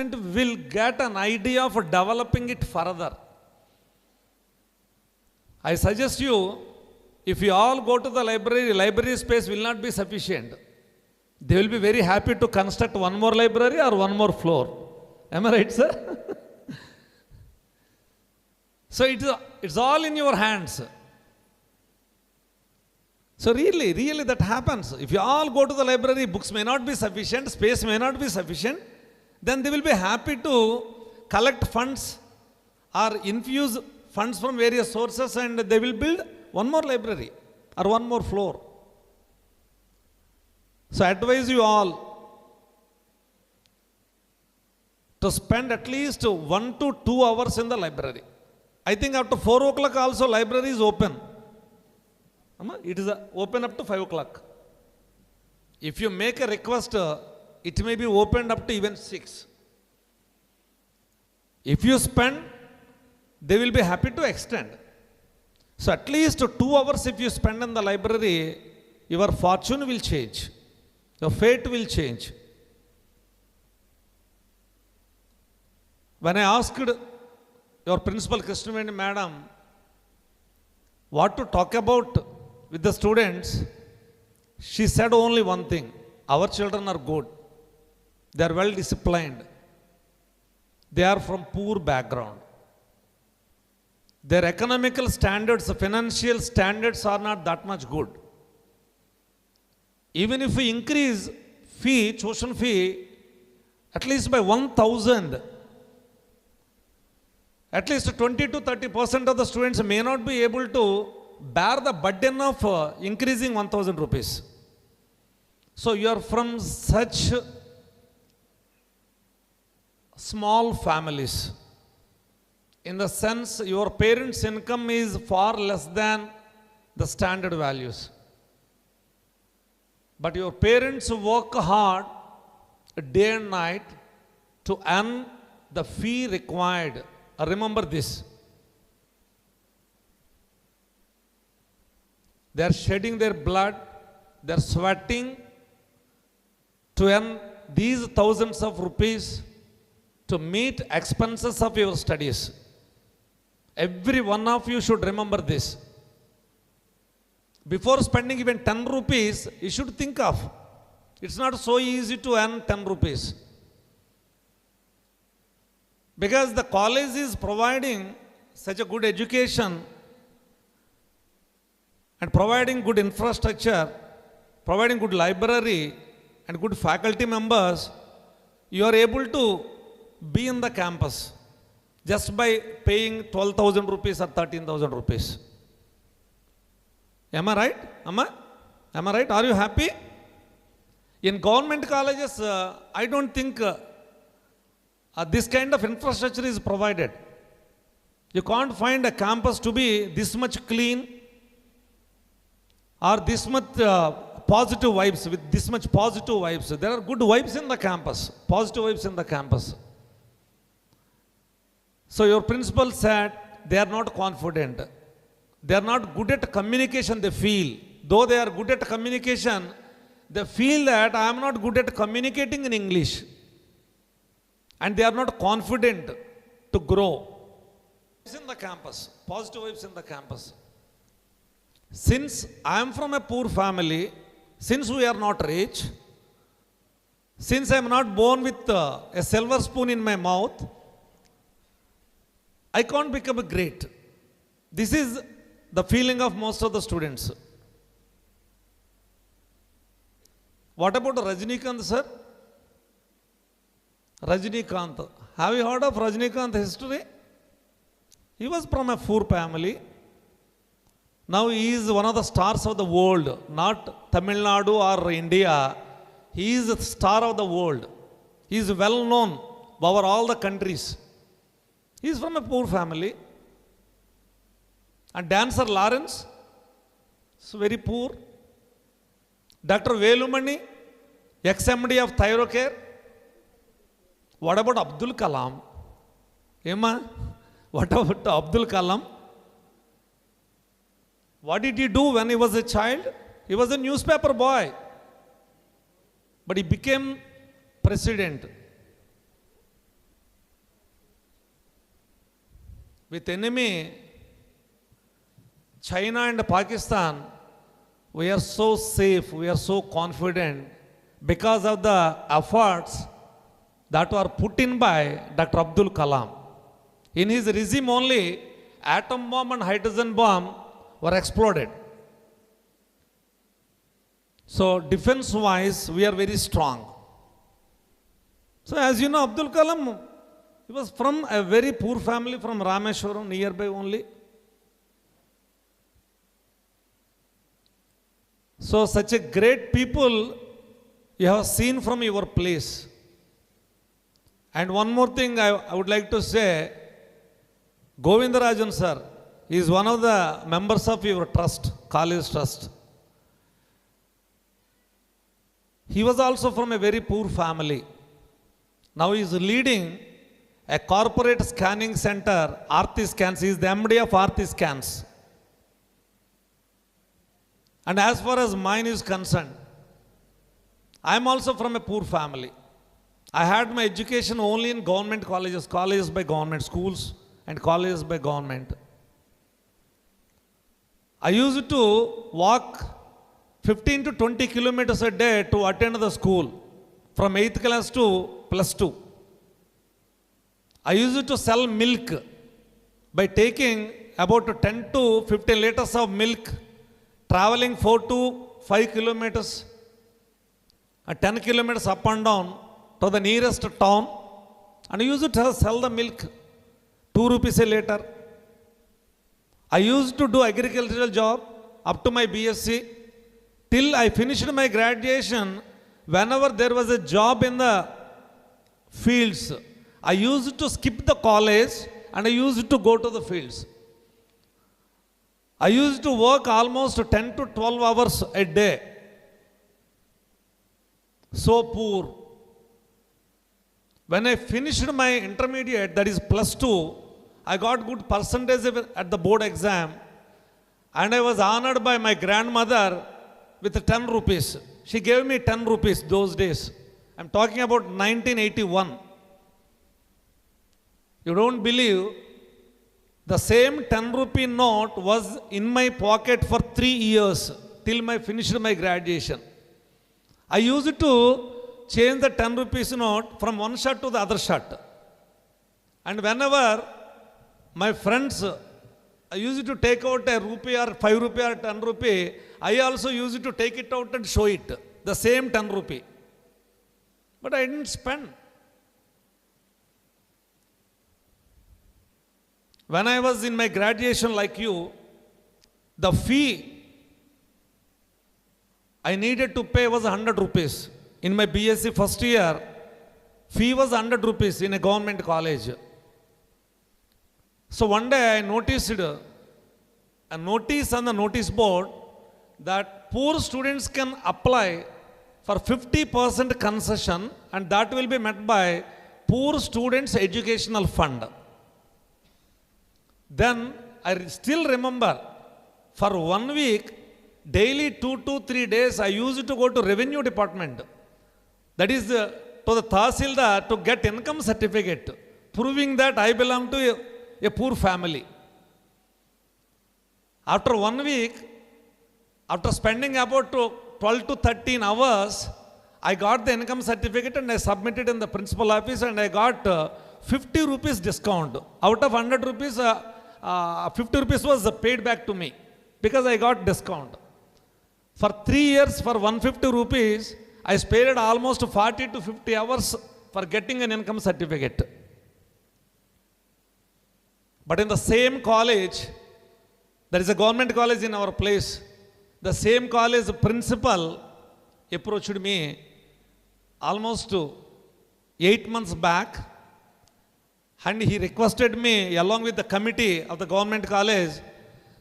will get an idea of developing it further. I suggest you, if you all go to the library space will not be sufficient. They will be very happy to construct one more library or one more floor. Am I right, sir? So it's all in your hands. So really that happens. If you all go to the library, books may not be sufficient, space may not be sufficient, then they will be happy to collect funds or infuse funds from various sources and they will build one more library or one more floor. So I advise you all to spend at least 1 to 2 hours in the library. I think after 4 o'clock also library is open. It is open up to 5 o'clock. If you make a request, it may be opened up to even 6. If you spend, they will be happy to extend. So at least 2 hours if you spend in the library, your fortune will change. Your fate will change. When I asked your principal, Krishnaveni madam, what to talk about with the students, she said only one thing: our children are good. They are well disciplined. They are from poor background. Their economical standards, financial standards are not that much good. Even if we increase fee, tuition fee, at least by 1,000, at least 20 to 30% of the students may not be able to bear the burden of increasing 1,000 rupees. So you are from such small families. In the sense, your parents' income is far less than the standard values. But your parents work hard day and night to earn the fee required. Remember this. They are shedding their blood, they are sweating to earn these thousands of rupees to meet expenses of your studies. Every one of you should remember this. Before spending even 10 rupees, you should think of. It's not so easy to earn 10 rupees. Because the college is providing such a good education and providing good infrastructure, providing good library and good faculty members, you are able to be in the campus just by paying 12,000 rupees or 13,000 rupees. Am I right? Am I right? Are you happy? In government colleges, I don't think this kind of infrastructure is provided. You can't find a campus to be this much clean or this much positive vibes, with this much positive vibes. There are good vibes in the campus, positive vibes in the campus. So your principal said they are not confident. They are not good at communication, they feel. Though they are good at communication, they feel that I am not good at communicating in English. And they are not confident to grow. It's in the campus, positive vibes in the campus. Since I am from a poor family, since we are not rich, since I am not born with a silver spoon in my mouth, I can't become a great. This is the feeling of most of the students. What about Rajinikanth, sir? Rajinikanth. Have you heard of Rajinikanth history? He was from a poor family. Now he is one of the stars of the world, not Tamil Nadu or India. He is the star of the world. He is well known over all the countries. He is from a poor family. And dancer Lawrence is very poor. Dr. Velumani, ex-MD of Thyrocare. What about Abdul Kalam? Emma, what about Abdul Kalam? What did he do when he was a child? He was a newspaper boy. But he became president. with enemy China and Pakistan, we are so safe, we are so confident because of the efforts that were put in by Dr. Abdul Kalam. In his regime only, atom bomb and hydrogen bomb were exploded. So defense wise, we are very strong. So as you know, Abdul Kalam, he was from a very poor family from Rameshwaram, nearby only. So such a great people you have seen from your place. And one more thing I would like to say, Govindarajan sir is one of the members of your trust, college trust. He was also from a very poor family. Now he is leading a corporate scanning center, Aarti Scans. He is the MD of Aarti Scans. And as far as mine is concerned, I am also from a poor family. I had my education only in government colleges, colleges by government, schools and colleges by government. I used to walk 15 to 20 kilometers a day to attend the school from 8th class to plus 2. I used to sell milk by taking about 10 to 15 liters of milk, traveling 4 to 5 kilometers, 10 kilometers up and down to the nearest town, and I used to sell the milk, 2 rupees a liter. I used to do agricultural job up to my BSc till I finished my graduation. Whenever there was a job in the fields, I used to skip the college and I used to go to the fields. I used to work almost 10 to 12 hours a day. So poor. When I finished my intermediate, that is plus 2, I got good percentage at the board exam, and I was honored by my grandmother with 10 rupees. She gave me 10 rupees those days. I'm talking about 1981. You don't believe, the same 10 rupee note was in my pocket for 3 years till I finished my graduation. I used to change the 10 rupees note from one shirt to the other shirt. And whenever my friends, I used to take out a rupee or 5 rupee or 10 rupee, I also used to take it out and show it, the same 10 rupee. But I didn't spend. When I was in my graduation like you, the fee I needed to pay was 100 rupees. In my BSc first year, fee was 100 rupees in a government college. So one day I noticed a notice on the notice board that poor students can apply for 50% concession, and that will be met by Poor Students Educational Fund. Then I still remember, for 1 week, daily 2 to 3 days, I used to go to revenue department. That is to the Tahsildar to get income certificate, proving that I belong to a poor family. After 1 week, after spending about 12 to 13 hours, I got the income certificate and I submitted in the principal office, and I got 50 rupees discount. Out of 100 rupees, 50 rupees was paid back to me because I got discount. For 3 years, for 150 rupees, I spared almost 40 to 50 hours for getting an income certificate. But in the same college, there is a government college in our place, the same college principal approached me almost 8 months back, and he requested me along with the committee of the government college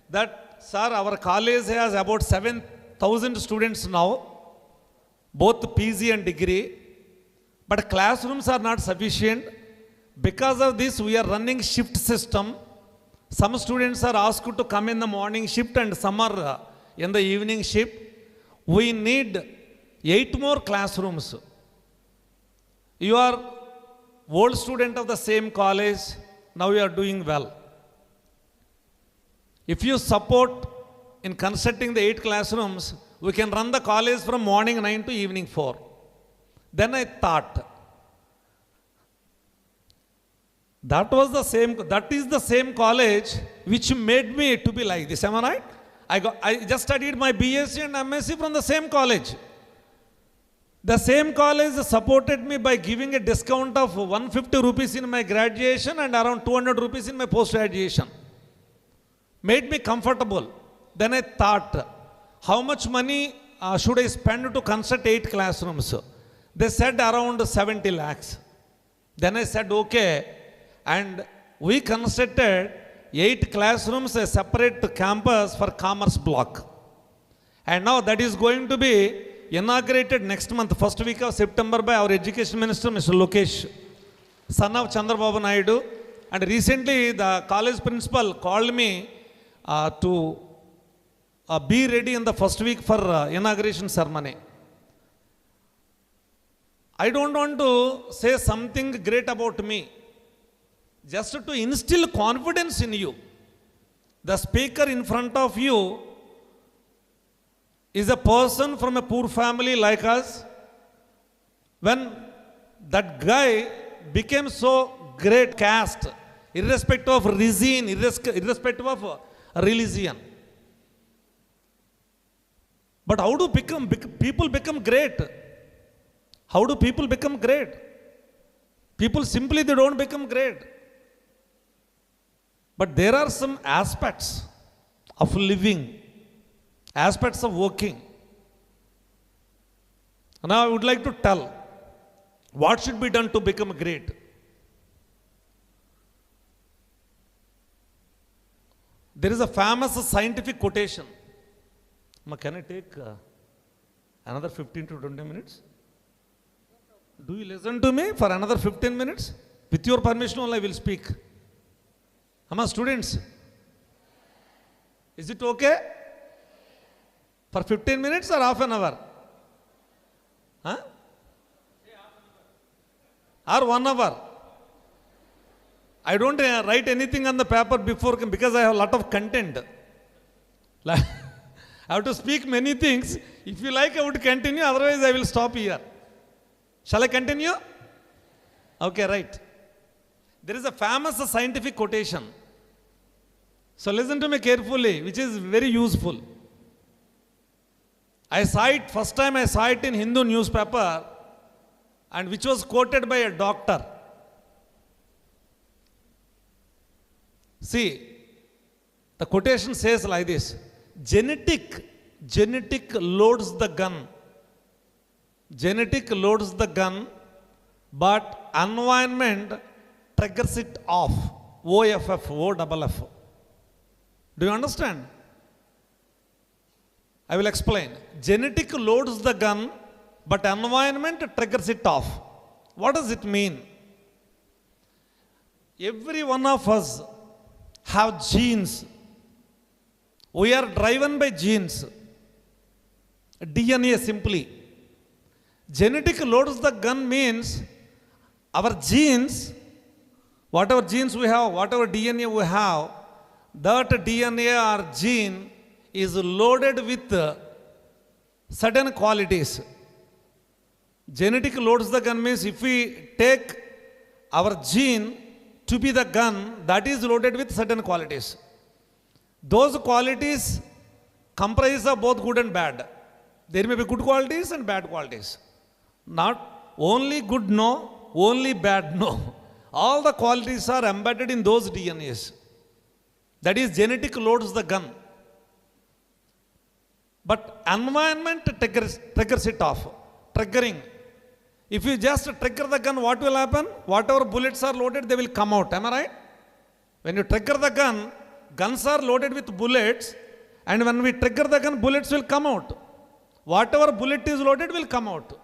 that, sir, our college has about 7,000 students now, both PG and degree, but classrooms are not sufficient. Because of this, we are running shift system. Some students are asked to come in the morning shift and some are in the evening shift. We need 8 more classrooms. You are old student of the same college, now you are doing well. If you support in constructing the 8 classrooms, we can run the college from morning 9 to evening 4. Then I thought, that is the same college which made me to be like this. Am I right? I just studied my BSc and MSc from the same college. The same college supported me by giving a discount of 150 rupees in my graduation and around 200 rupees in my post-graduation. Made me comfortable. Then I thought, how much money should I spend to construct 8 classrooms? They said around 70 lakhs. Then I said, okay. And we constructed 8 classrooms, a separate campus for commerce block. And now that is going to be inaugurated next month, first week of September, by our Education Minister, Mr. Lokesh, son of Chandrababu Naidu. And recently the college principal called me to be ready in the first week for inauguration ceremony. I don't want to say something great about me, just to instill confidence in you. The speaker in front of you is a person from a poor family like us. When that guy became so great caste, irrespective of reason, irrespective of religion. But how do people become great? How do people become great? People simply, they don't become great. But there are some aspects of living, aspects of working. Now I would like to tell what should be done to become great. There is a famous scientific quotation. Can I take another 15 to 20 minutes? Do you listen to me for another 15 minutes? With your permission only I will speak. Students, is it okay? For 15 minutes or half an hour? Huh? Or 1 hour? I don't write anything on the paper before, because I have a lot of content. I have to speak many things. If you like, I would continue. Otherwise, I will stop here. Shall I continue? Okay, right. There is a famous scientific quotation. So listen to me carefully, which is very useful. First time I saw it in Hindu newspaper, and which was quoted by a doctor. See, the quotation says like this: genetic loads the gun. Genetic loads the gun, but environment triggers it off. OFF, OFF. Do you understand? I will explain. Genetic loads the gun, but environment triggers it off. What does it mean? Every one of us have genes. We are driven by genes. DNA simply. Genetic loads the gun means our genes, whatever genes we have, whatever DNA we have, that DNA or gene is loaded with certain qualities. Genetic loads the gun means if we take our gene to be the gun, that is loaded with certain qualities. Those qualities comprise of both good and bad. There may be good qualities and bad qualities. Not only good, no, only bad, no. All the qualities are embedded in those DNAs. That is, genetic loads the gun. But environment triggers it off. Triggering. If you just trigger the gun, what will happen? Whatever bullets are loaded, they will come out. Am I right? When you trigger the gun, guns are loaded with bullets, and when we trigger the gun, bullets will come out. Whatever bullet is loaded will come out.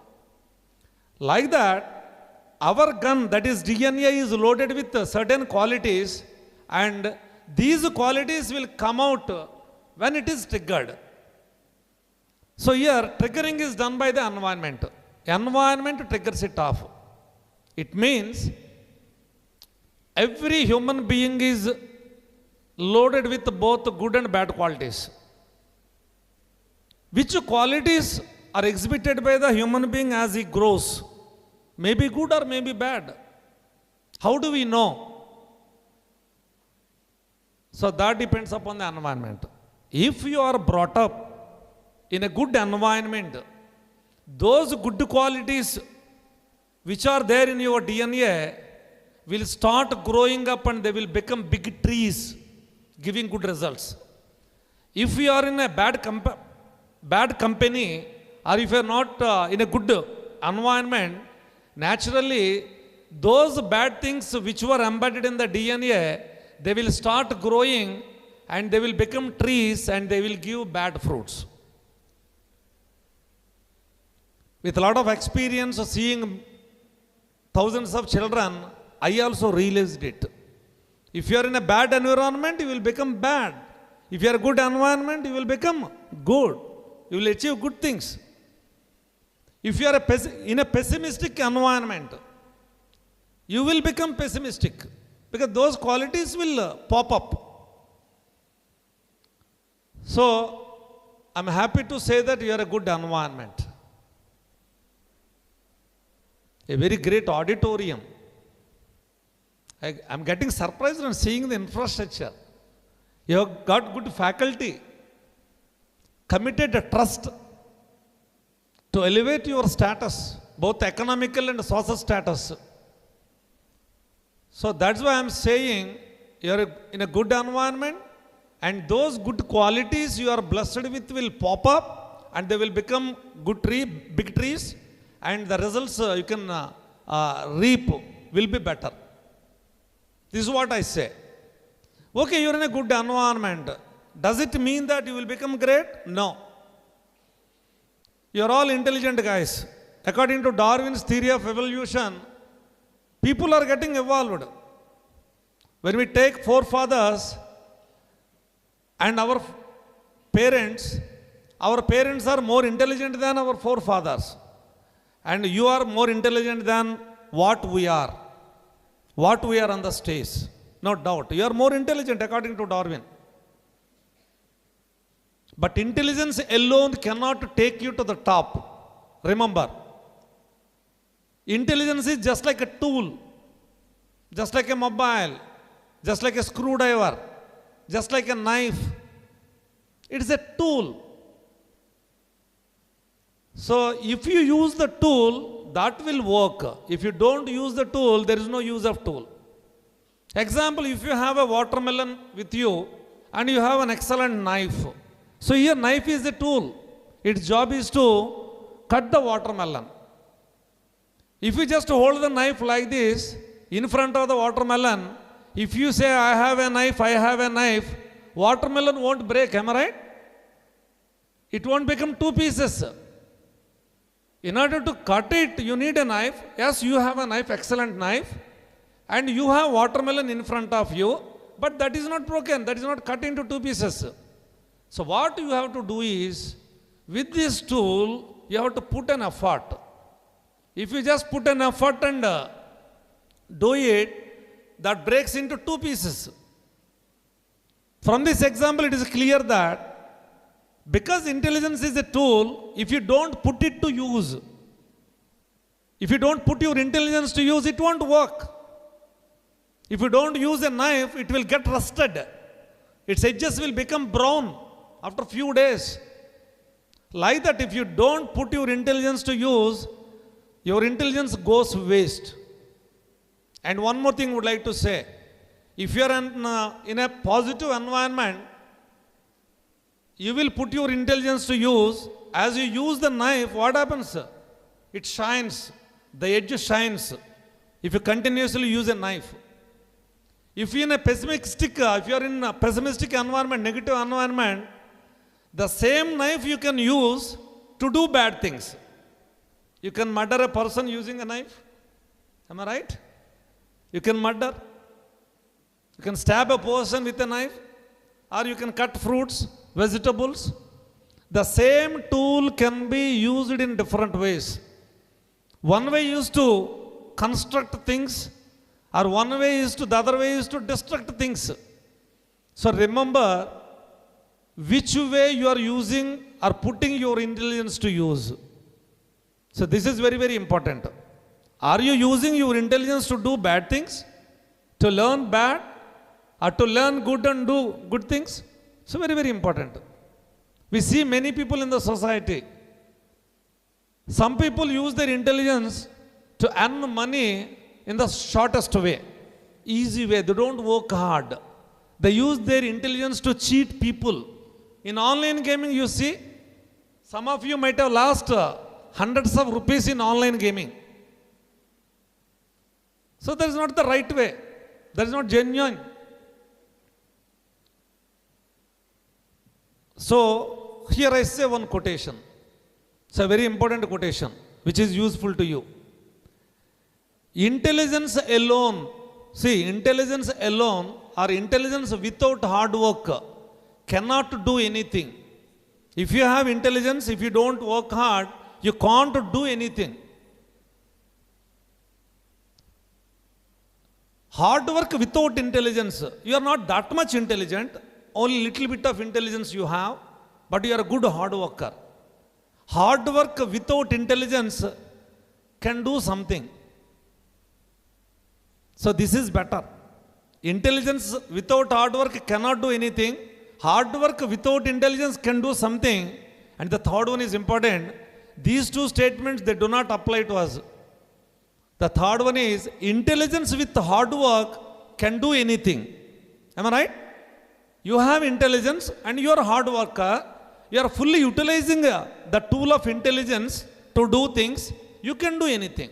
Like that, our gun, that is DNA, is loaded with certain qualities, and these qualities will come out when it is triggered. So here, triggering is done by the environment. Environment triggers it off. It means every human being is loaded with both good and bad qualities. Which qualities are exhibited by the human being as he grows? Maybe good or maybe bad. How do we know? So that depends upon the environment. If you are brought up in a good environment, those good qualities which are there in your DNA will start growing up and they will become big trees, giving good results. If you are in a bad company, or if you are not in a good environment, naturally those bad things which were embedded in the DNA, they will start growing and they will become trees and they will give bad fruits. With a lot of experience of seeing thousands of children, I also realized it. If you are in a bad environment, you will become bad. If you are in a good environment, you will become good. You will achieve good things. If you are in a pessimistic environment, you will become pessimistic because those qualities will pop up. So, I'm happy to say that you are a good environment. A very great auditorium. I'm getting surprised on seeing the infrastructure. You have got good faculty, committed a trust to elevate your status, both economical and social status. So that's why I'm saying you're in a good environment and those good qualities you are blessed with will pop up and they will become big trees, and the results you can reap will be better. This is what I say. Okay, you're in a good environment. Does it mean that you will become great? No. You're all intelligent guys. According to Darwin's theory of evolution, people are getting evolved. When we take forefathers and our parents are more intelligent than our forefathers. And you are more intelligent than what we are on the stage. No doubt. You are more intelligent according to Darwin. But intelligence alone cannot take you to the top. Remember, intelligence is just like a tool, just like a mobile, just like a screwdriver, just like a knife. It is a tool. So if you use the tool, that will work. If you don't use the tool, there is no use of tool. Example, if you have a watermelon with you and you have an excellent knife. So here knife is a tool. Its job is to cut the watermelon. If you just hold the knife like this in front of the watermelon, if you say I have a knife, watermelon won't break, am I right? It won't become two pieces. In order to cut it, you need a knife. Yes, you have a knife, excellent knife, and you have watermelon in front of you, but that is not broken, that is not cut into two pieces. So what you have to do is, with this tool, you have to put an effort. If you just put an effort and do it, that breaks into two pieces. From this example, it is clear that because intelligence is a tool, if you don't put it to use, if you don't put your intelligence to use, it won't work. If you don't use a knife, it will get rusted. Its edges will become brown after a few days. Like that, if you don't put your intelligence to use, your intelligence goes waste. And one more thing I would like to say. If you are in a positive environment, you will put your intelligence to use. As you use the knife, what happens? It shines. The edge shines. If you continuously use a knife. If you are in a pessimistic environment, negative environment, the same knife you can use to do bad things. You can murder a person using a knife. Am I right? You can murder. You can stab a person with a knife. Or you can cut fruits, vegetables. The same tool can be used in different ways. One way is to construct things, or the other way is to destruct things. So remember which way you are using or putting your intelligence to use. So this is very, very important. Are you using your intelligence to do bad things? To learn bad? Or to learn good and do good things? So very, very important. We see many people in the society. Some people use their intelligence to earn money in the shortest way, easy way. They don't work hard. They use their intelligence to cheat people. In online gaming, you see, some of you might have lost hundreds of rupees in online gaming. So that is not the right way. That is not genuine. So here I say one quotation. It's a very important quotation which is useful to you. Intelligence alone, see, intelligence alone or intelligence without hard work cannot do anything. If you have intelligence, if you don't work hard, you can't do anything. Hard work without intelligence, you are not that much intelligent, only little bit of intelligence you have, but you are a good hard worker. Hard work without intelligence can do something. So this is better. Intelligence without hard work cannot do anything. Hard work without intelligence can do something. And the third one is important. These two statements, they do not apply to us. The third one is intelligence with hard work can do anything. Am I right? You have intelligence and you are a hard worker. You are fully utilizing the tool of intelligence to do things. You can do anything.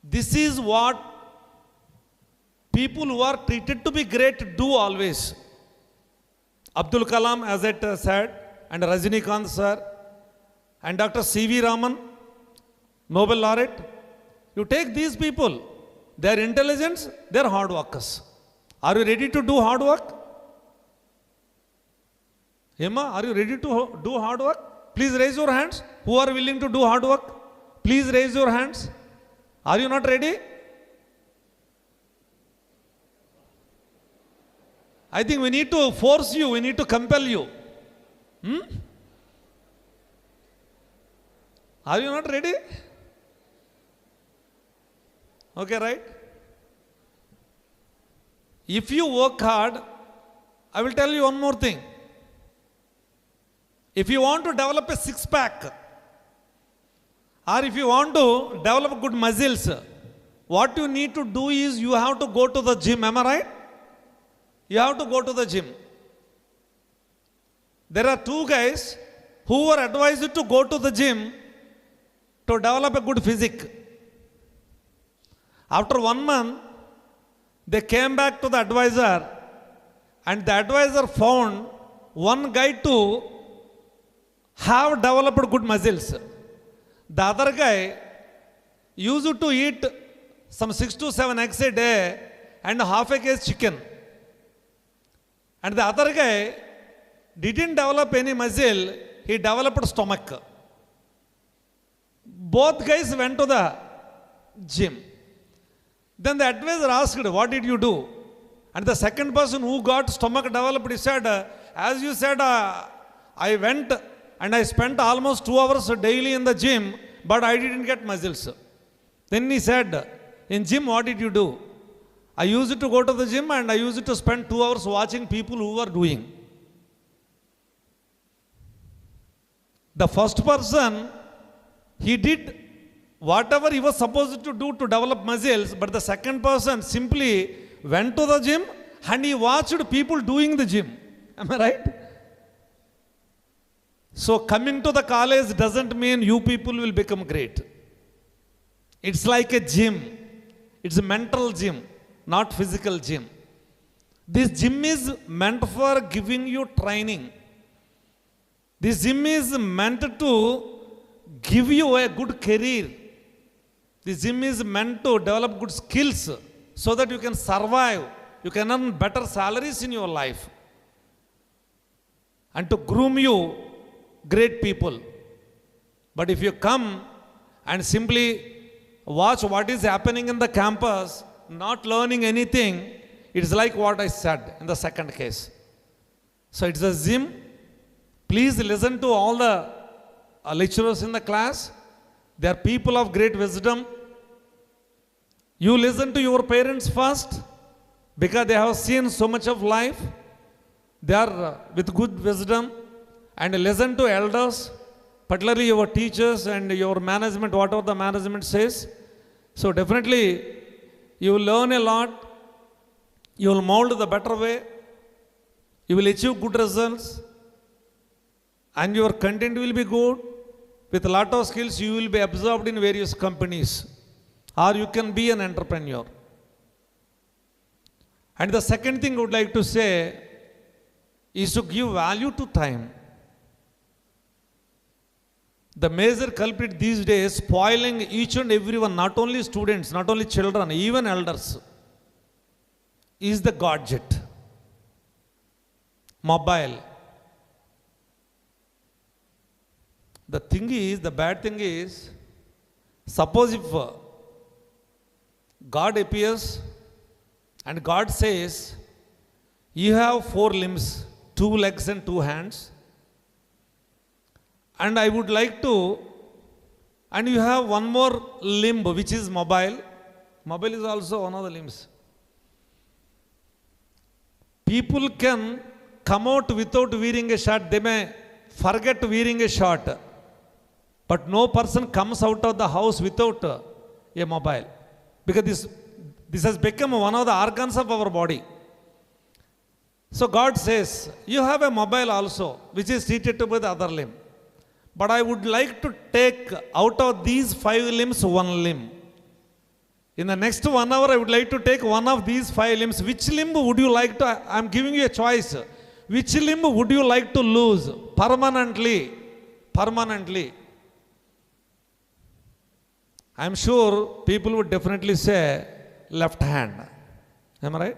This is what people who are treated to be great do always. Abdul Kalam, as I said, and Rajinikanth sir, and Dr. C.V. Raman, Nobel laureate. You take these people, their intelligence, they are hard workers. Are you ready to do hard work? Emma, are you ready to do hard work? Please raise your hands. Who are willing to do hard work? Please raise your hands. Are you not ready? I think we need to force you, we need to compel you. Are you not ready? Okay, right? If you work hard, I will tell you one more thing. If you want to develop a six-pack, or if you want to develop good muscles, what you need to do is you have to go to the gym. Am I right? You have to go to the gym. There are two guys who were advised to go to the gym to develop a good physique. After 1 month, they came back to the advisor, and the advisor found one guy to have developed good muscles. The other guy used to eat some 6 to 7 eggs a day and half a kg chicken. And the other guy didn't develop any muscle, he developed stomach. Both guys went to the gym. Then the advisor asked, what did you do? And the second person who got stomach developed, he said, as you said, I went and I spent almost 2 hours daily in the gym, but I didn't get muscles. Then he said, in gym, what did you do? I used to go to the gym and I used to spend 2 hours watching people who were doing. The first person, he did whatever he was supposed to do to develop muscles, but the second person simply went to the gym and he watched people doing the gym. Am I right? So coming to the college doesn't mean you people will become great. It's like a gym. It's a mental gym, not physical gym. This gym is meant for giving you training. This gym is meant to give you a good career. This gym is meant to develop good skills so that you can survive, you can earn better salaries in your life, and to groom you great people. But if you come and simply watch what is happening in the campus, not learning anything, it is like what I said in the second case. So it's a gym. Please listen to all the lecturers in the class. They are people of great wisdom. You listen to your parents first because they have seen so much of life. They are with good wisdom. And listen to elders, particularly your teachers and your management, whatever the management says. So definitely you will learn a lot. You will mold the better way. You will achieve good results. And your content will be good. With a lot of skills, you will be absorbed in various companies. Or you can be an entrepreneur. And the second thing I would like to say is to give value to time. The major culprit these days, spoiling each and everyone, not only students, not only children, even elders, is the gadget, mobile. The thing is, the bad thing is, suppose if God appears and God says, you have 4 limbs, 2 legs and 2 hands, and I would like to, and you have one more limb which is mobile. Mobile is also one of the limbs. People can come out without wearing a shirt. They may forget wearing a shirt. But no person comes out of the house without a mobile. Because this has become one of the organs of our body. So God says, you have a mobile also, which is treated by the other limb. But I would like to take out of these 5 limbs, 1 limb. In the next 1 hour, I would like to take one of these 5 limbs. Which limb would you like to, I am giving you a choice. Which limb would you like to lose permanently? Permanently. I am sure people would definitely say left hand. Am I right?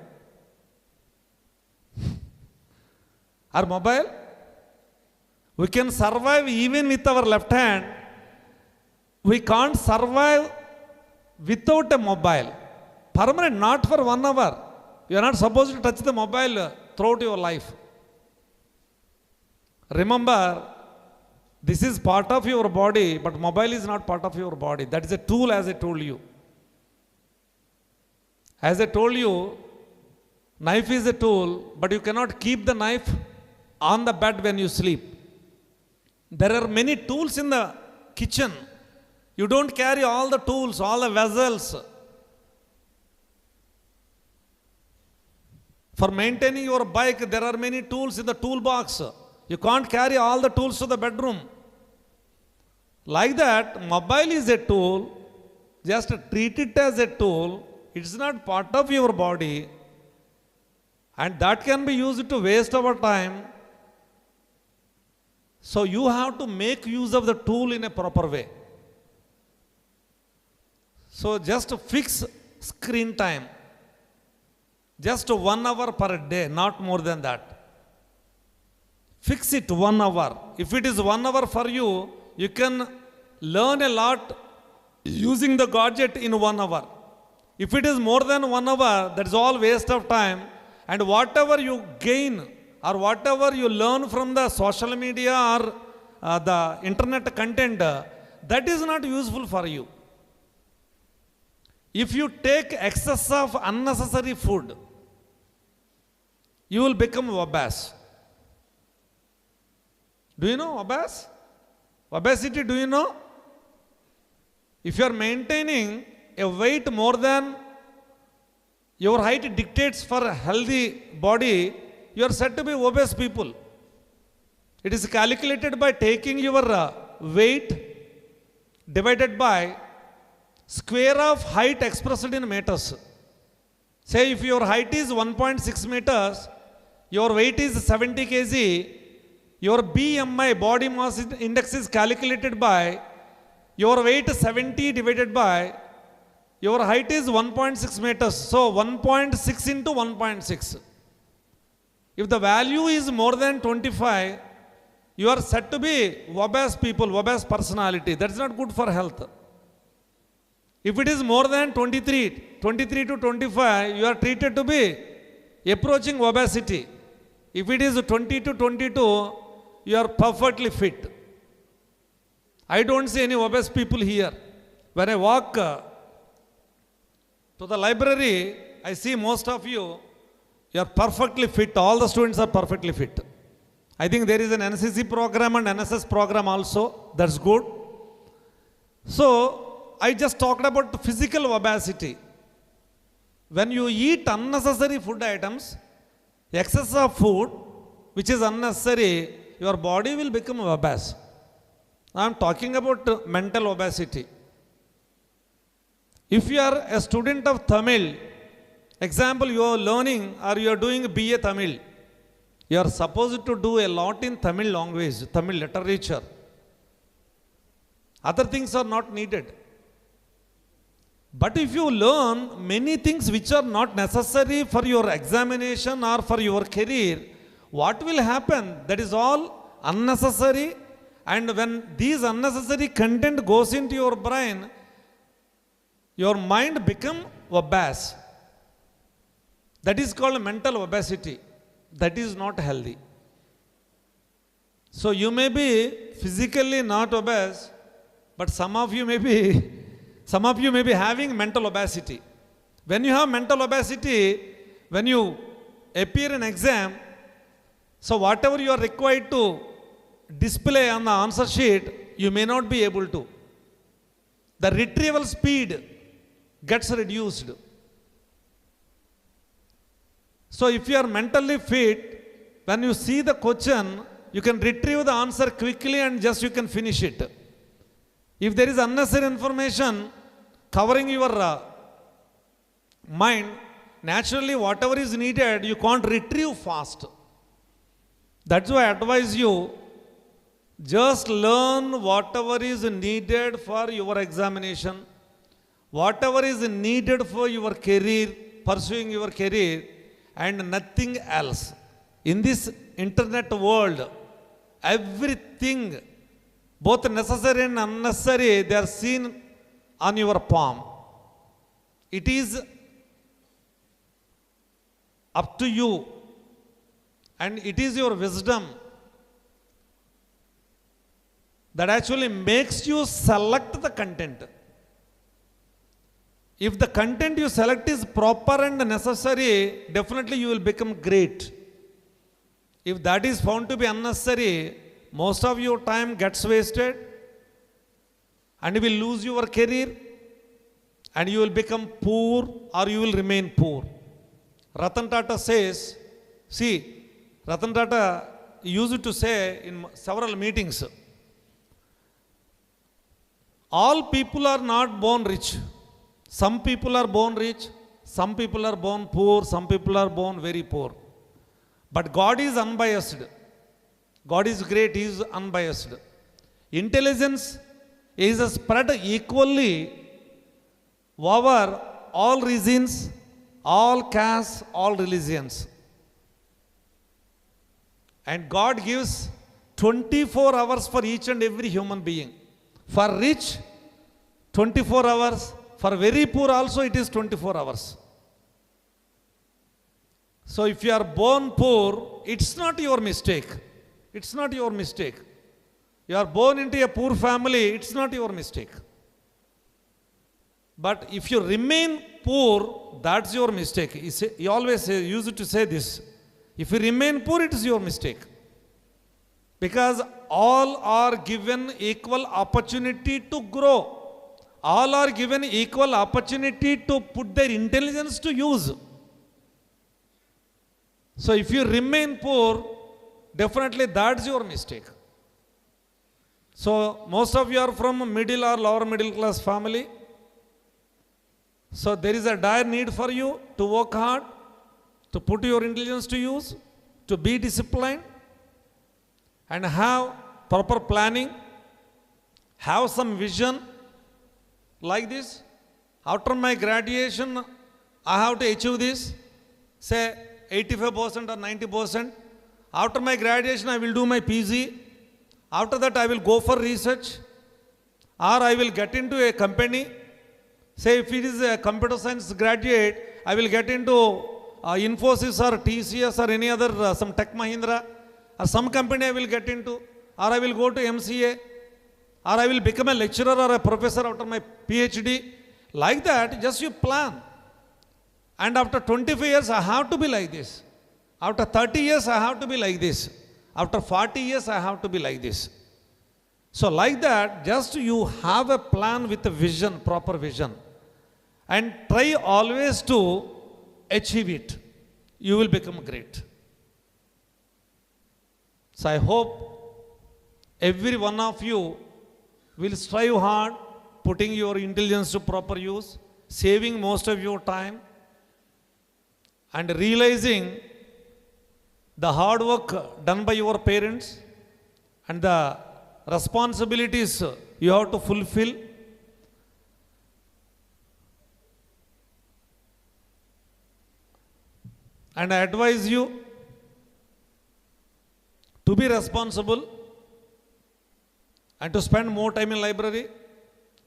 Our mobile? We can survive even with our left hand. We can't survive without a mobile. Permanent, not for 1 hour. You are not supposed to touch the mobile throughout your life. Remember, this is part of your body, but mobile is not part of your body. That is a tool, as I told you. As I told you, knife is a tool, but you cannot keep the knife on the bed when you sleep. There are many tools in the kitchen. You don't carry all the tools, all the vessels. For maintaining your bike, there are many tools in the toolbox. You can't carry all the tools to the bedroom. Like that, mobile is a tool. Just treat it as a tool. It's not part of your body. And that can be used to waste our time. So you have to make use of the tool in a proper way. So just fix screen time. Just 1 hour per day, not more than that. Fix it 1 hour. If it is 1 hour for you, you can learn a lot using the gadget in 1 hour. If it is more than 1 hour, that is all waste of time. And whatever you gain or whatever you learn from the social media or the internet content, that is not useful for you. If you take excess of unnecessary food, you will become obese. Do you know obese? Obesity, do you know? If you are maintaining a weight more than your height dictates for a healthy body, you are said to be obese people. It is calculated by taking your weight divided by square of height expressed in meters. Say if your height is 1.6 meters, your weight is 70 kg, your BMI, body mass index, is calculated by your weight 70 divided by your height is 1.6 meters. So 1.6 into 1.6. If the value is more than 25, you are said to be obese people, obese personality. That is not good for health. If it is more than 23 to 25, you are treated to be approaching obesity. If it is 20 to 22, you are perfectly fit. I don't see any obese people here. When I walk to the library, I see most of you, you are perfectly fit. All the students are perfectly fit. I think there is an NCC program and NSS program also. That's good. So, I just talked about physical obesity. When you eat unnecessary food items, excess of food, which is unnecessary, your body will become obese. I am talking about mental obesity. If you are a student of Tamil, example, you are learning or you are doing BA Tamil, you are supposed to do a lot in Tamil language, Tamil literature. Other things are not needed. But if you learn many things which are not necessary for your examination or for your career, what will happen? That is all unnecessary. And when these unnecessary content goes into your brain, your mind becomes obese. That is called mental obesity. That is not healthy. So you may be physically not obese, but some of you may be having mental obesity. When you have mental obesity, when you appear in exam, so whatever you are required to display on the answer sheet, you may not be able to. The retrieval speed gets reduced. So if you are mentally fit, when you see the question, you can retrieve the answer quickly and just you can finish it. If there is unnecessary information covering your mind, naturally whatever is needed, you can't retrieve fast. That's why I advise you, just learn whatever is needed for your examination, whatever is needed for your career, pursuing your career, and nothing else. In this internet world, everything, both necessary and unnecessary, they are seen on your palm. It is up to you, and it is your wisdom that actually makes you select the content. If the content you select is proper and necessary, definitely you will become great. If that is found to be unnecessary, most of your time gets wasted and you will lose your career and you will become poor or you will remain poor. Ratan Tata says, Ratan Tata used to say in several meetings, all people are not born rich. Some people are born rich, some people are born poor, some people are born very poor. But God is unbiased. God is great, He is unbiased. Intelligence is spread equally over all regions, all castes, all religions. And God gives 24 hours for each and every human being. For rich, 24 hours. For very poor also it is 24 hours. So if you are born poor, it's not your mistake. It's not your mistake. You are born into a poor family, it's not your mistake. But if you remain poor, that's your mistake. He always used to say this. If you remain poor, it is your mistake. Because all are given equal opportunity to grow. All are given equal opportunity to put their intelligence to use. So if you remain poor, definitely that's your mistake. So most of you are from middle or lower middle class family. So there is a dire need for you to work hard, to put your intelligence to use, to be disciplined, and have proper planning, have some vision like this. After my graduation, I have to achieve this, say 85% or 90%. After my graduation, I will do my PG. After that, I will go for research, or I will get into a company. Say if it is a computer science graduate, I will get into Infosys or TCS or any other, some Tech Mahindra or some company I will get into, or I will go to MCA, or I will become a lecturer or a professor after my PhD. Like that, just you plan. And after 25 years, I have to be like this. After 30 years, I have to be like this. After 40 years, I have to be like this. So like that, just you have a plan with a vision, proper vision. And try always to achieve it. You will become great. So I hope every one of you will strive hard, putting your intelligence to proper use, saving most of your time, and realizing the hard work done by your parents and the responsibilities you have to fulfill. And I advise you to be responsible and to spend more time in library,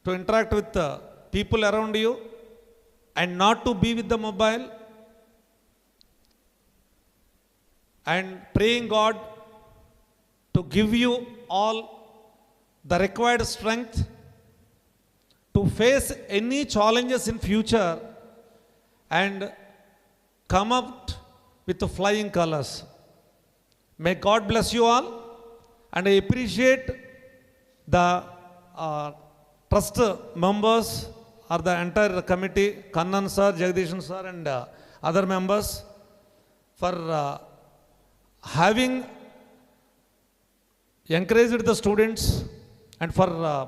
to interact with the people around you, and not to be with the mobile, and praying God to give you all the required strength to face any challenges in future and come out with the flying colors. May God bless you all, and I appreciate the trust members or the entire committee, Kannan sir, Jagdishan sir, and other members for having encouraged the students and for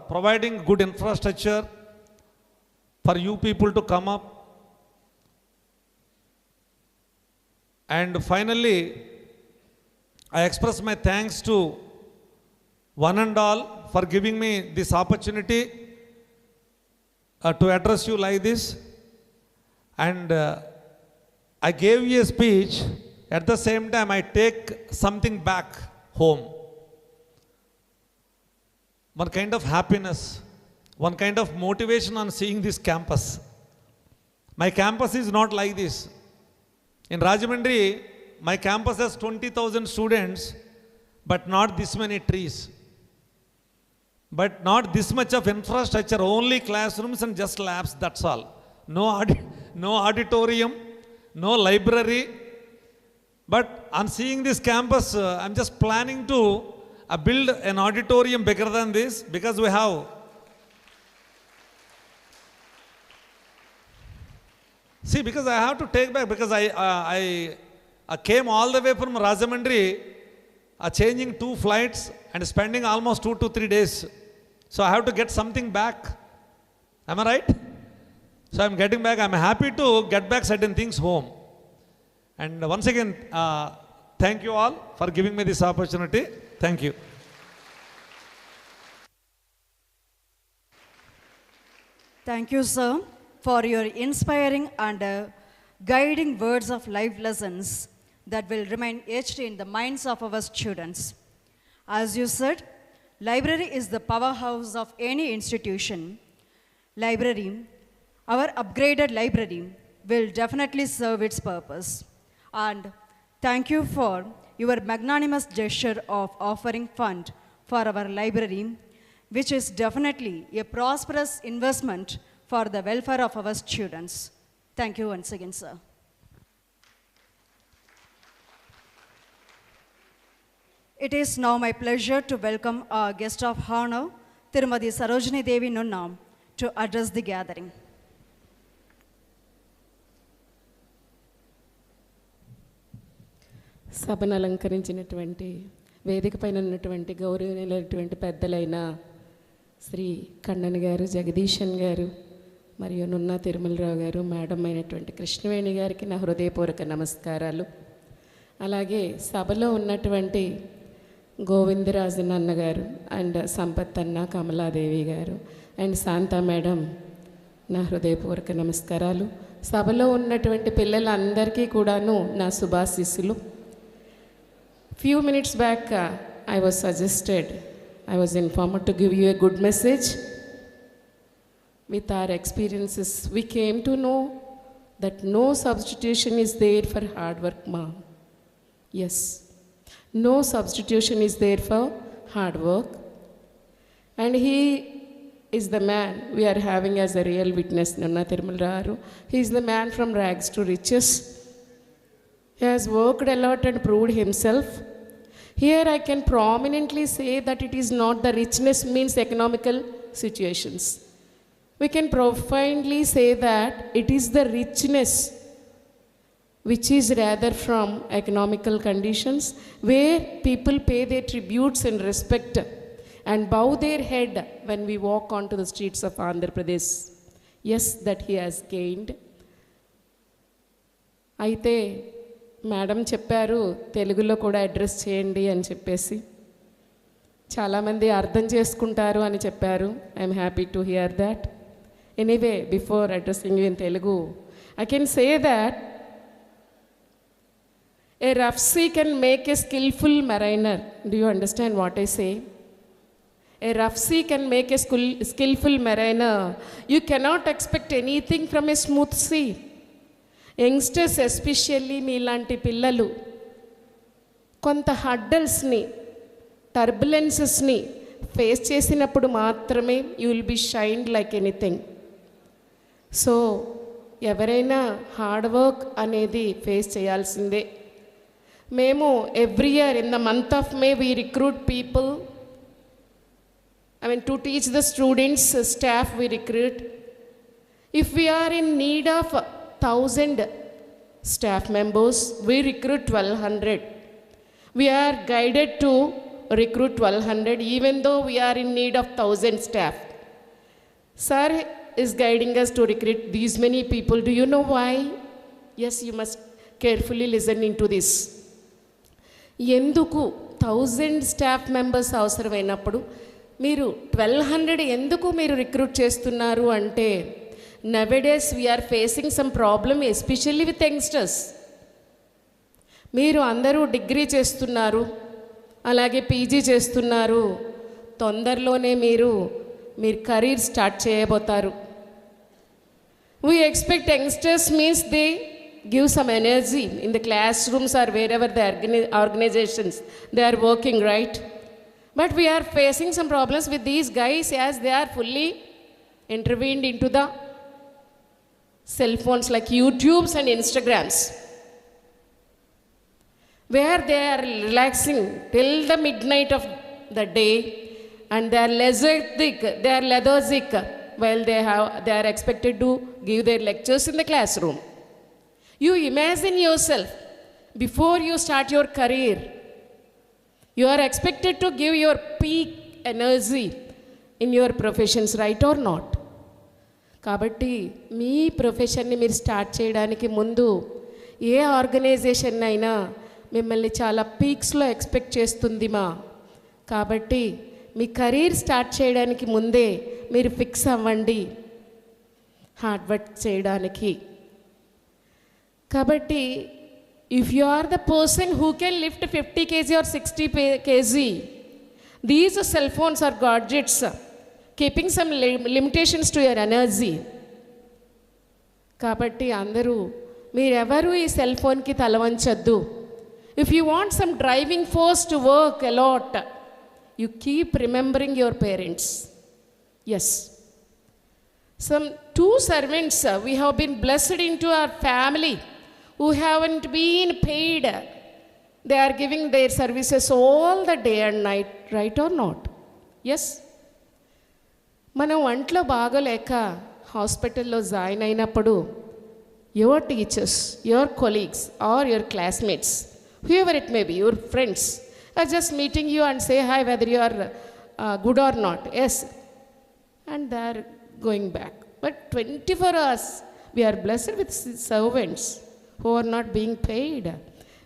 providing good infrastructure for you people to come up. And finally, I express my thanks to one and all for giving me this opportunity to address you like this. And I gave you a speech. At the same time, I take something back home. One kind of happiness, one kind of motivation on seeing this campus. My campus is not like this. In Rajahmundry, my campus has 20,000 students, but not this many trees. But not this much of infrastructure, only classrooms and just labs, that's all. No auditorium, no library. But on seeing this campus, I'm just planning to build an auditorium bigger than this, because we have see, because I have to take back, because I came all the way from Rajahmundry, changing 2 flights and spending almost 2 to 3 days. So I have to get something back. Am I right? So I'm getting back. I'm happy to get back certain things home. And once again, thank you all for giving me this opportunity. Thank you. Thank you, sir, for your inspiring and guiding words of life lessons that will remain etched in the minds of our students. As you said, library is the powerhouse of any institution. Library, our upgraded library, will definitely serve its purpose. And thank you for your magnanimous gesture of offering fund for our library, which is definitely a prosperous investment for the welfare of our students. Thank you once again, sir. It is now my pleasure to welcome our guest of honor, Tirumati Sarojini Devi Nunnam, to address the gathering. సభను అలంకరించినటువంటి వేదిక పైన ఉన్నటువంటి గౌరవనీయులైనటువంటి పెద్దలైన శ్రీ కన్నన్ గారు, జగదీశన్ గారు, మరియు నున్నా తిరుమలరావు గారు, madam అయినటువంటి కృష్ణవేణి గారికి నా హృదయపూర్వక నమస్కారాలు. అలాగే సభలో ఉన్నటువంటి గోవిందరాజన్ అన్న గారు అండ్ సంపత్ అన్న, కమలాదేవి గారు అండ్ శాంతా మేడం, నా హృదయపూర్వక నమస్కారాలు. సభలో ఉన్నటువంటి పిల్లలందరికీ కూడాను నా శుభాశీస్సులు. Few minutes back, I was informed to give you a good message. With our experiences, we came to know that no substitution is there for hard work, ma. Yes, no substitution is there for hard work. And he is the man we are having as a real witness, Nonna Tirumala. He is the man from rags to riches. He has worked a lot and proved himself. Here I can prominently say that it is not the richness means economical situations. We can profoundly say that it is the richness which is rather from economical conditions, where people pay their tributes and respect and bow their head when we walk onto the streets of Andhra Pradesh. Yes, that he has gained. అయితే madam చెప్పారు తెలుగులో కూడా address చేయండి అని చెప్పేసి, చాలామంది అర్థం చేసుకుంటారు అని చెప్పారు. I'm happy to hear that. Anyway, before addressing you in Telugu, I can say that a rough sea can make a skillful mariner. Do you understand what I say? A rough sea can make a skillful mariner. You cannot expect anything from a smooth sea. Youngsters especially, మీలాంటి పిల్లలు కొంత హడ్డల్స్ని, టర్బులెన్సెస్ని face చేసినప్పుడు మాత్రమే you will be shined like anything. So ఎవరైనా hard work అనేది face చేయాల్సిందే. మేము every year in the month of may we recruit people, to teach the students, staff we recruit. If we are in need of 1,000 staff members, we recruit 1,200. We are guided to recruit 1,200 even though we are in need of 1,000 staff. Sir is guiding us to recruit these many people. Do you know why? Yes, you must carefully listen into this. ఎందుకు 1,000 staff members అవసరమైనప్పుడు మీరు 1,200 ఎందుకు మీరు recruit చేస్తున్నారు అంటే, nowadays we are facing some problem especially with youngsters. మీరు అందరూ degree చేస్తున్నారు, అలాగే పీజీ చేస్తున్నారు, తొందరలోనే మీరు career start చేయబోతారు. We expect youngsters means they give some energy in the classrooms or wherever the organizations they are working, right? But we are facing some problems with these guys as they are fully intervened into the cell phones like YouTubes and Instagrams, where they are relaxing till the midnight of the day, and they are lethargic while they are expected to give their lectures in the classroom. You imagine yourself, before you start your career, you are expected to give your peak energy in your professions, right or not? కాబట్టి మీ ప్రొఫెషన్ని మీరు start చేయడానికి ముందు ఏ organisation అయినా మిమ్మల్ని చాలా పీక్స్లో expect చేస్తుంది మా. కాబట్టి మీ కెరీర్ స్టార్ట్ చేయడానికి ముందే మీరు ఫిక్స్ అవ్వండి హార్డ్ వర్క్ చేయడానికి. కాబట్టి if you are the person who can lift 50 kg or 60 kg, these cell phones are gadgets keeping some limitations to your energy. కాబట్టి అందరూ మీరెవరు ఈ సెల్ ఫోన్కి తలవంచద్దు. If you want some driving force to work a lot, you keep remembering your parents. Yes, some 2 servants we have been blessed into our family who haven't been paid. They are giving their services all the day and night, right or not? Yes. మనం ఒంట్లో బాగోలేక హాస్పిటల్లో join అయినప్పుడు your teachers, your colleagues or your classmates, whoever it may be, your friends are just meeting you and say hi whether you are good or not. Yes, and they are going back. But 24 hours we are blessed with servants who are not being paid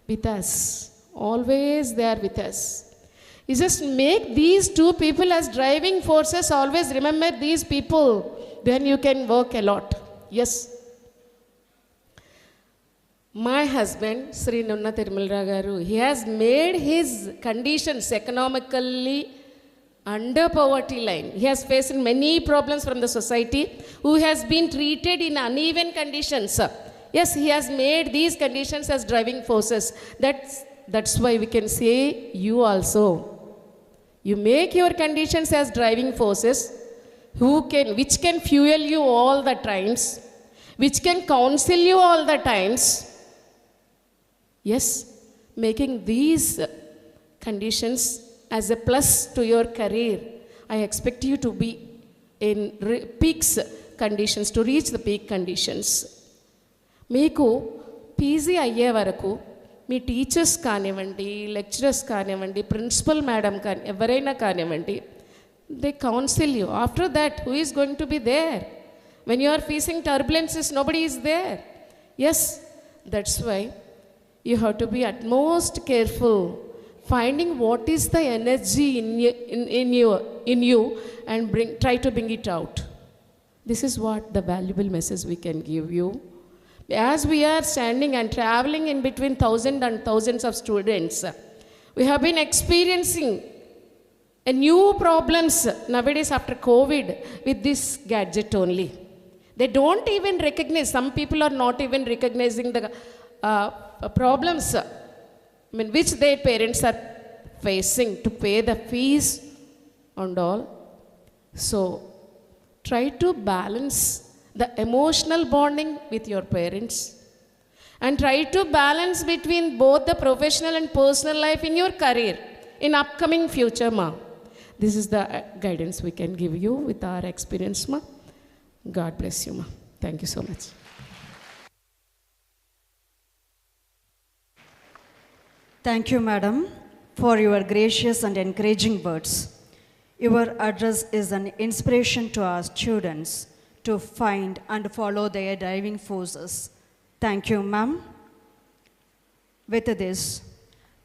with us. Always they are with us. You just make these 2 people as driving forces. Always remember these people, then you can work a lot. Yes. My husband, Sri Nonna Tirumala garu, he has made his conditions economically under poverty line. He has faced many problems from the society, who has been treated in uneven conditions. Yes, he has made these conditions as driving forces. That's why we can say you also. You make your conditions as driving forces which can fuel you all the times, which can counsel you all the times. Yes, making these conditions as a plus to your career. I expect you to be in peaks conditions, to reach the peak conditions. మీకు PG అయ్యే వరకు మీ teachers కానివ్వండి, lecturers కానివ్వండి, principal madam కానీ ఎవరైనా కానివ్వండి, they counsel you. After that who is going to be there? When you are facing turbulences, nobody is there. Yes, that's why you have to be utmost careful finding what is the energy in you and try to bring it out. This is what the valuable message we can give you. As we are standing and traveling in between thousands and thousands of students, we have been experiencing a new problems nowadays after COVID with this gadget only. They don't even recognize, some people are not even recognizing the problems which their parents are facing to pay the fees and all. So try to balance the emotional bonding with your parents and try to balance between both the professional and personal life in your career in upcoming future, ma. This is the guidance we can give you with our experience, ma. God bless you, ma. Thank you so much. Thank you, madam, for your gracious and encouraging words. Your address is an inspiration to our students to find and follow their driving forces. Thank you, ma'am. With this,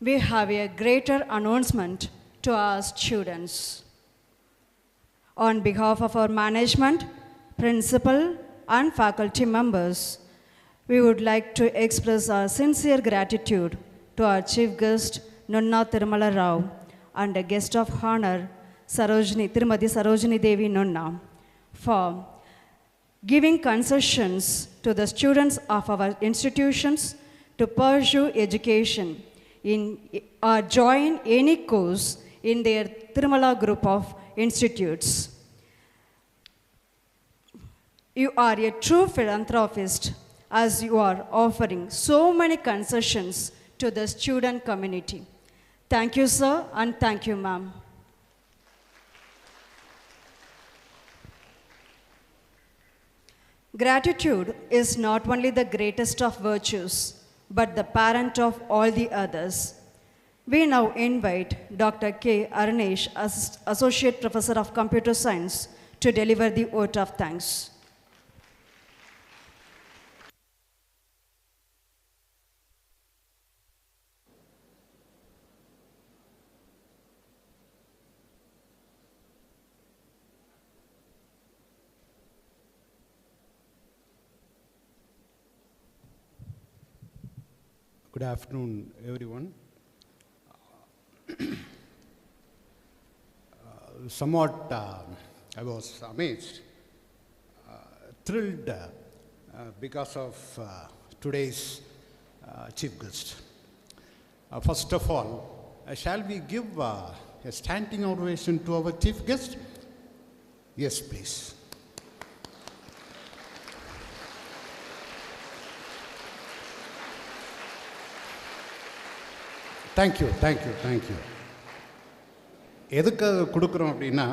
we have a greater announcement to our students. On behalf of our management, principal, and faculty members, we would like to express our sincere gratitude to our chief guest, Nunna Tirumala Rao, and a guest of honor, Tirumati Sarojini Devi Nunna, for giving concessions to the students of our institutions to pursue education or join any course in their Tirumala group of institutes. You are a true philanthropist as you are offering so many concessions to the student community. Thank you, sir, and thank you, ma'am. Gratitude is not only the greatest of virtues, but the parent of all the others. We now invite Dr. K. Arnesh, Associate Professor of Computer Science, to deliver the vote of thanks. Good afternoon, everyone. Somewhat, I was amazed, thrilled because of today's chief guest. First of all, shall we give a standing ovation to our chief guest? Yes, please. Thank you thank you thank you. எதுக்காக கொடுக்குறோம் அப்படின்னா,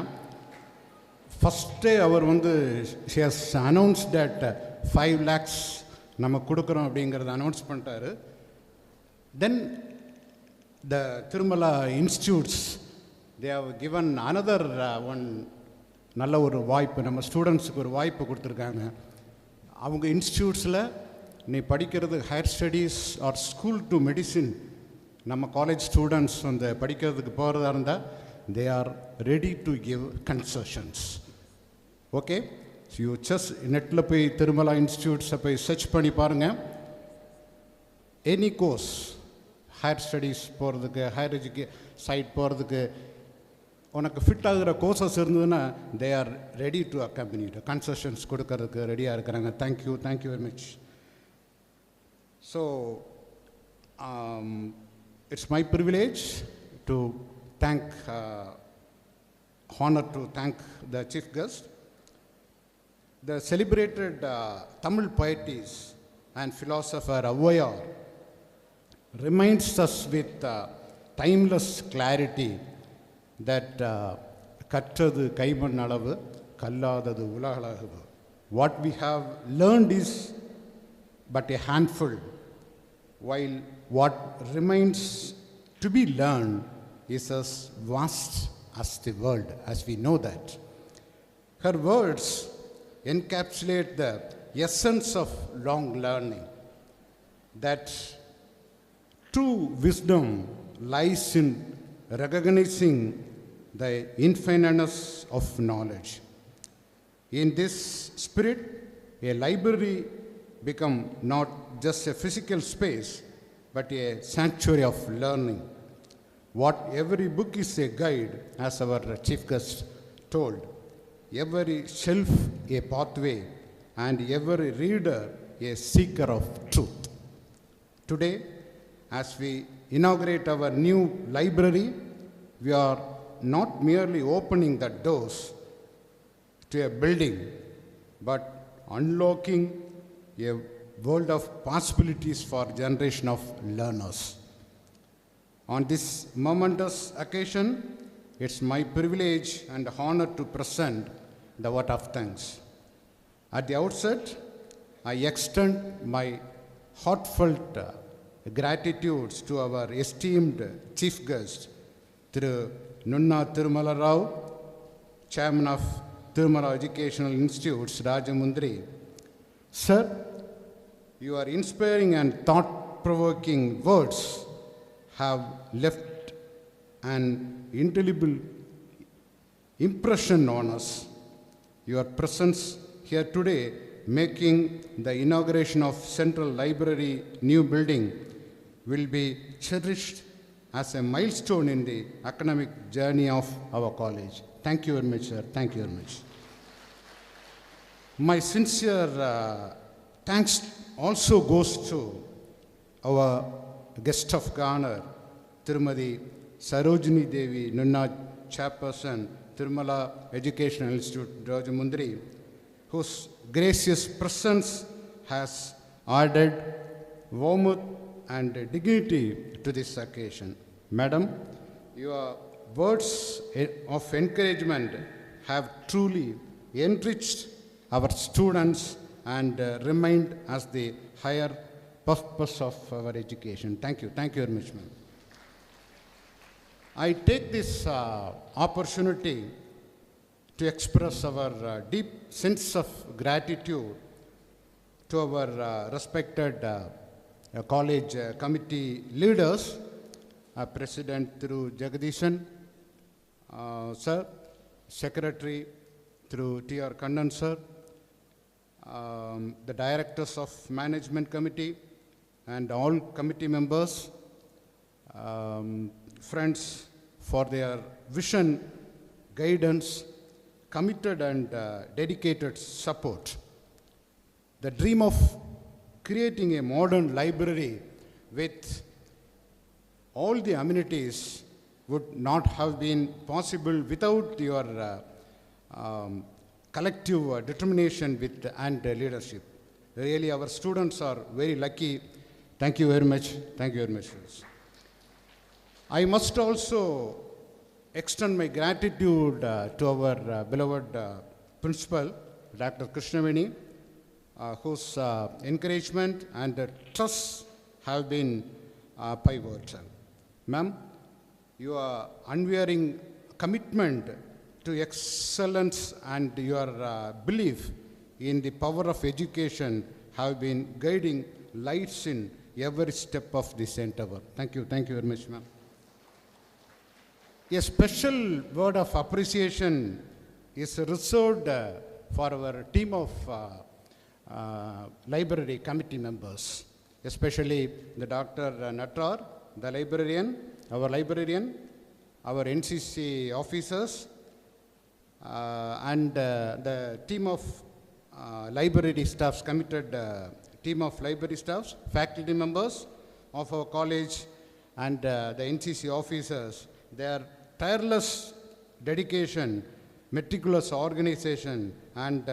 ஃபஸ்ட்டே அவர் she has announce that 5 lakhs நம்ம கொடுக்குறோம் அப்படிங்கிறத announce பண்ணிட்டாரு. Then the Tirumala institutes they have given another one நல்ல ஒரு வாய்ப்பு, நம்ம ஸ்டூடெண்ட்ஸுக்கு ஒரு வாய்ப்பு கொடுத்துருக்காங்க. அவங்க இன்ஸ்டியூட்ஸில் நீ படிக்கிறது higher studies or school to medicine, நம்ம காலேஜ் ஸ்டூடெண்ட்ஸ் படிக்கிறதுக்கு போகிறதா இருந்தால் they are ready to give concessions. Okay, you just நெட்டில் போய் திருமலா இன்ஸ்டியூட்ஸை போய் சர்ச் பண்ணி பாருங்கள். எனி கோர்ஸ், ஹையர் ஸ்டடீஸ் போகிறதுக்கு, ஹையர் சைட் போகிறதுக்கு உனக்கு ஃபிட் ஆகுற கோர்சஸ் இருந்ததுன்னா they are ready to accompany, concessions கொடுக்கறதுக்கு ரெடியாக இருக்கிறாங்க. Thank you, thank you very much. So, it's my privilege to thank, honor to thank the chief guest. The celebrated Tamil poetess and philosopher Avoyar reminds us with timeless clarity that கற்றது கைமண் அளவு கல்லாதது உலகளவு. What we have learned is but a handful, while what remains to be learned is as vast as the world, as we know that. Her words encapsulate the essence of long learning, that true wisdom lies in recognizing the infiniteness of knowledge. In this spirit, a library become not just a physical space, but a sanctuary of learning. What every book is a guide, as our chief guest told, every shelf a pathway, and every reader a seeker of truth. Today, as we inaugurate our new library, we are not merely opening the doors to a building, but unlocking a world of possibilities for a generation of learners. On this momentous occasion, it's my privilege and honor to present the vote of thanks. At the outset, I extend my heartfelt gratitude to our esteemed chief guest, Thiru Nunna Tirumala Rao, Chairman of Tirumala Educational Institutes, Rajamundri. Sir, your inspiring and thought-provoking words have left an indelible impression on us. Your presence here today, making the inauguration of Central Library new building, will be cherished as a milestone in the academic journey of our college. Thank you very much, sir. Thank you very much. My sincere thanks also goes to our guest of honor, Tirumadi Sarojini Devi Nunna, Chairperson, Tirumala Educational Institute, Rajamundri, whose gracious presence has added warmth and dignity to this occasion. Madam, your words of encouragement have truly enriched our students and remained as the higher purpose of our education. Thank you. Thank you very much, ma'am. I take this opportunity to express our deep sense of gratitude to our respected college committee leaders, President through Jagadishan, sir, Secretary through T.R. Kannan, sir, the directors of Management Committee, and all committee members, friends, for their vision, guidance, committed and dedicated support. The dream of creating a modern library with all the amenities would not have been possible without your collective determination and leadership. Really, our students are very lucky. Thank you very much. Thank you very much. I must also extend my gratitude to our beloved principal, Dr. Krishnaveni, whose encouragement and trust have been pivotal. Ma'am, your unwearying commitment to excellence and your belief in the power of education have been guiding lights in every step of this endeavor. Thank you very much, ma'am. A special word of appreciation is reserved for our team of library committee members, especially the Dr. Natrar, the librarian, our NCC officers, and the team of library staffs committed team of library staffs, faculty members of our college, and the NCC officers. Their tireless dedication, meticulous organization, and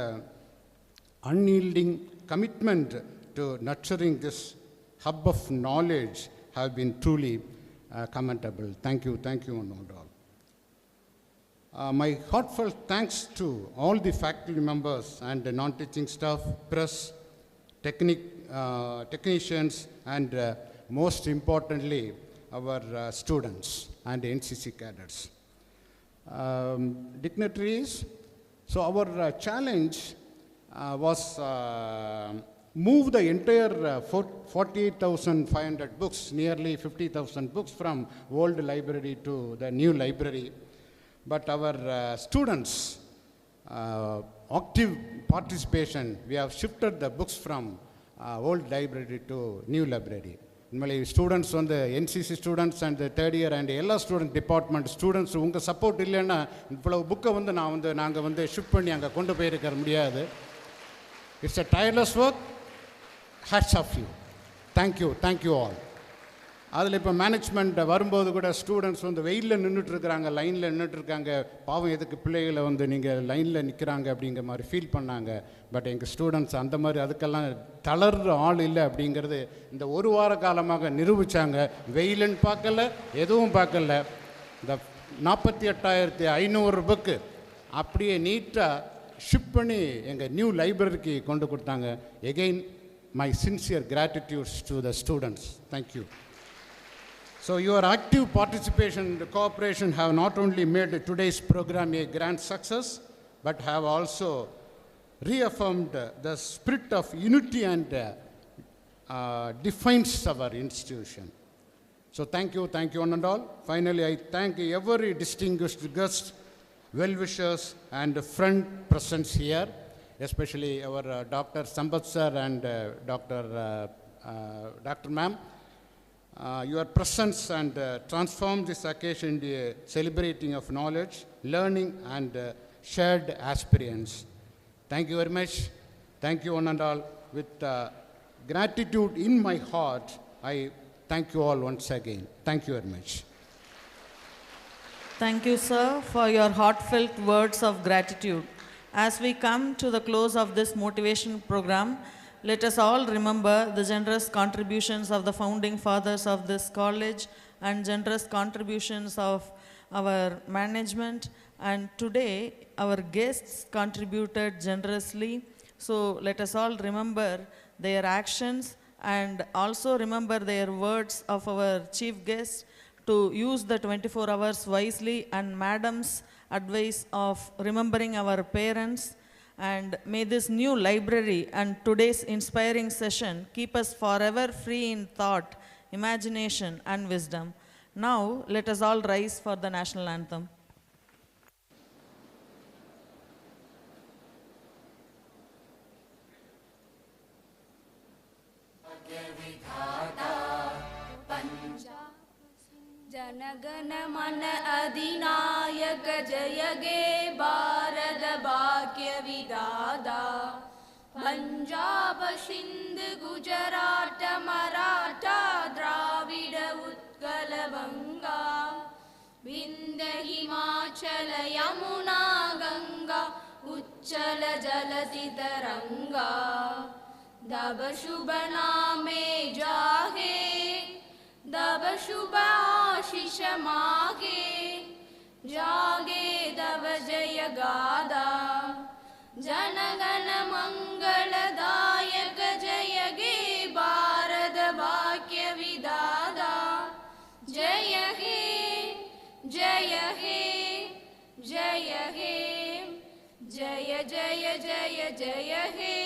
unyielding commitment to nurturing this hub of knowledge have been truly commendable. Thank you, one and all. My heartfelt thanks to all the faculty members and the non-teaching staff, press, technicians, and most importantly, our students and NCC cadets. Dignitaries, so our challenge was move the entire 48,500 books, nearly 50,000 books from old library to the new library. But our students' active participation, we have shifted the books from old library to new library. Normally, students on the NCC students and the third year and all student department students, unga support illena, ivvalavu book vandu naanga vandu ship panni anga kondu poirukka mudiyadhu. It's a tireless work. Hats off you. Thank you all. அதில் இப்போ management வரும்போது கூட students வந்து வெயிலில் நின்றுட்டுருக்குறாங்க, லைனில் நின்றுட்டுருக்காங்க, பாவம் எதுக்கு பிள்ளைகளை வந்து நீங்கள் லைனில் நிற்கிறாங்க அப்படிங்கிற மாதிரி ஃபீல் பண்ணாங்க. பட் எங்கள் ஸ்டூடெண்ட்ஸ் அந்த மாதிரி அதுக்கெல்லாம் தளர்ற ஆள் இல்லை அப்படிங்கிறது இந்த ஒரு வார காலமாக நிரூபித்தாங்க. வெயிலுன்னு பார்க்கல, எதுவும் பார்க்கல. இந்த 48,500 புக்கு அப்படியே நீட்டாக ஷிப் பண்ணி எங்கள் நியூ லைப்ரரிக்கு கொண்டு கொடுத்தாங்க. Again my sincere கிராட்டிடியூட்ஸ் to the students. Thank you. So your active participation and cooperation have not only made today's program a grand success, but have also reaffirmed the spirit of unity and defines our institution. So thank you one and all. Finally, I thank every distinguished guest, well-wishers and friend present here, especially our Dr. Sambat sir and Dr. Ma'am. Your presence and transform this occasion into a celebrating of knowledge, learning, and shared experience. Thank you very much. Thank you one and all. With gratitude in my heart, I thank you all once again. Thank you very much. Thank you, sir, for your heartfelt words of gratitude. As we come to the close of this motivation program, let us all remember the generous contributions of the founding fathers of this college and generous contributions of our management. And today, our guests contributed generously. So let us all remember their actions and also remember their words of our chief guest to use the 24 hours wisely, and madam's advice of remembering our parents. And may this new library and today's inspiring session keep us forever free in thought, imagination, and wisdom. Now, let us all rise for the national anthem. जनगण मन अधिनायक जय गे भारत भाग्य विधाता पंजाब सिंध गुजरात मराठा द्राविड उत्कल बंगा विंध्य हिमाचल यमुना गंगा उच्चल जलधि तरंगा तब शुभ नामे जागे तब शुभ आशीष मागे जागे तब जय गादा जनगण मंगलदायक जय गे भारत भाग्य विधाता जय हे जय हे जय हे जय जय जय जय हे